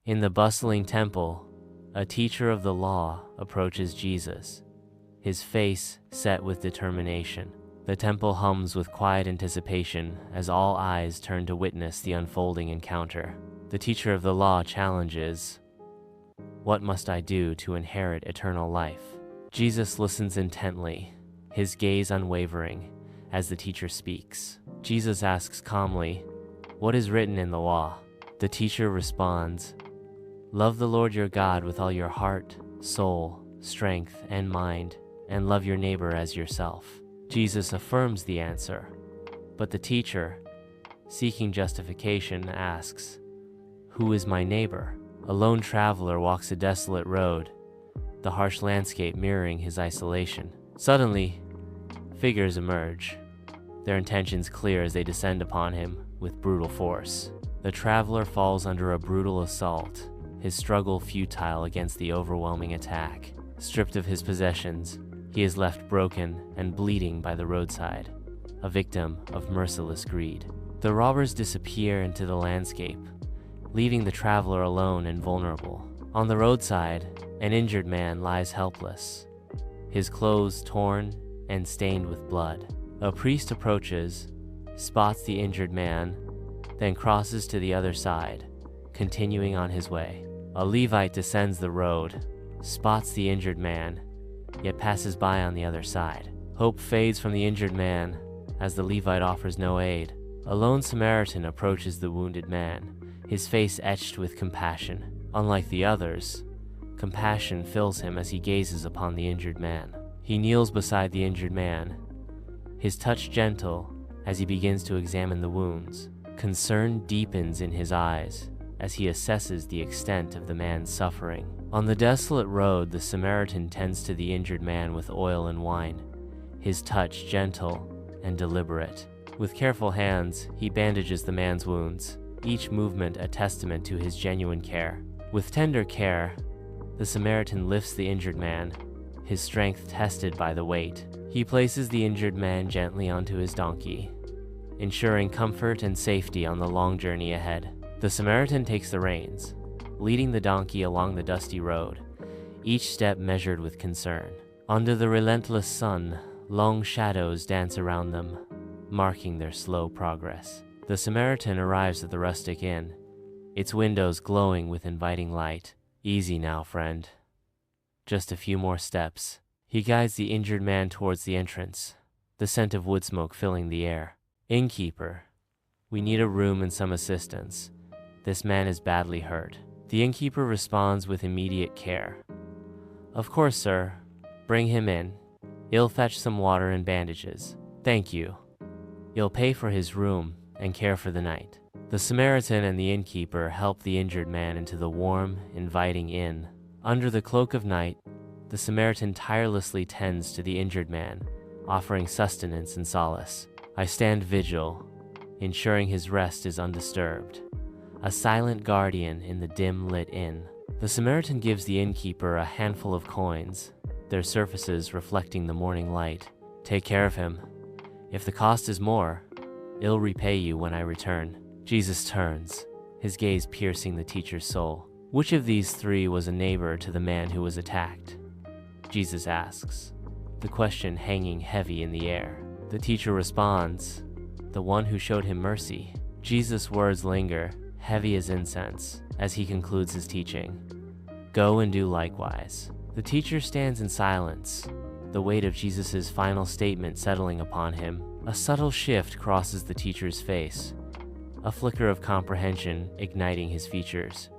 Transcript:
In the bustling temple, a teacher of the law approaches Jesus, his face set with determination. The temple hums with quiet anticipation as all eyes turn to witness the unfolding encounter. The teacher of the law challenges, "What must I do to inherit eternal life?" Jesus listens intently, his gaze unwavering, as the teacher speaks. Jesus asks calmly, "What is written in the law?" The teacher responds, "Love the Lord your God with all your heart, soul, strength, and mind, and love your neighbor as yourself." Jesus affirms the answer, but the teacher, seeking justification, asks, "Who is my neighbor?" A lone traveler walks a desolate road, the harsh landscape mirroring his isolation. Suddenly, figures emerge, their intentions clear as they descend upon him with brutal force. The traveler falls under a brutal assault, his struggle futile against the overwhelming attack. Stripped of his possessions, he is left broken and bleeding by the roadside, a victim of merciless greed. The robbers disappear into the landscape, leaving the traveler alone and vulnerable. On the roadside, an injured man lies helpless, his clothes torn and stained with blood. A priest approaches, spots the injured man, then crosses to the other side, continuing on his way. A Levite descends the road, spots the injured man, yet passes by on the other side. Hope fades from the injured man as the Levite offers no aid. A lone Samaritan approaches the wounded man, his face etched with compassion. Unlike the others, compassion fills him as he gazes upon the injured man. He kneels beside the injured man, his touch gentle as he begins to examine the wounds. Concern deepens in his eyes as he assesses the extent of the man's suffering. On the desolate road, the Samaritan tends to the injured man with oil and wine, his touch gentle and deliberate. With careful hands, he bandages the man's wounds, each movement a testament to his genuine care. With tender care, the Samaritan lifts the injured man, his strength tested by the weight. He places the injured man gently onto his donkey, ensuring comfort and safety on the long journey ahead. The Samaritan takes the reins, leading the donkey along the dusty road, each step measured with concern. Under the relentless sun, long shadows dance around them, marking their slow progress. The Samaritan arrives at the rustic inn, its windows glowing with inviting light. "Easy now, friend. Just a few more steps." He guides the injured man towards the entrance, the scent of wood smoke filling the air. "Innkeeper, we need a room and some assistance. This man is badly hurt." The innkeeper responds with immediate care. "Of course, sir. Bring him in. He'll fetch some water and bandages." "Thank you." He'll pay for his room and care for the night. The Samaritan and the innkeeper help the injured man into the warm, inviting inn. Under the cloak of night, the Samaritan tirelessly tends to the injured man, offering sustenance and solace. I stand vigil, ensuring his rest is undisturbed, a silent guardian in the dim-lit inn. The Samaritan gives the innkeeper a handful of coins, their surfaces reflecting the morning light. "Take care of him. If the cost is more, I'll repay you when I return." Jesus turns, his gaze piercing the teacher's soul. "Which of these three was a neighbor to the man who was attacked?" Jesus asks, the question hanging heavy in the air. The teacher responds, "The one who showed him mercy." Jesus' words linger, heavy as incense, as he concludes his teaching. "Go and do likewise." The teacher stands in silence, the weight of Jesus' final statement settling upon him. A subtle shift crosses the teacher's face, a flicker of comprehension igniting his features.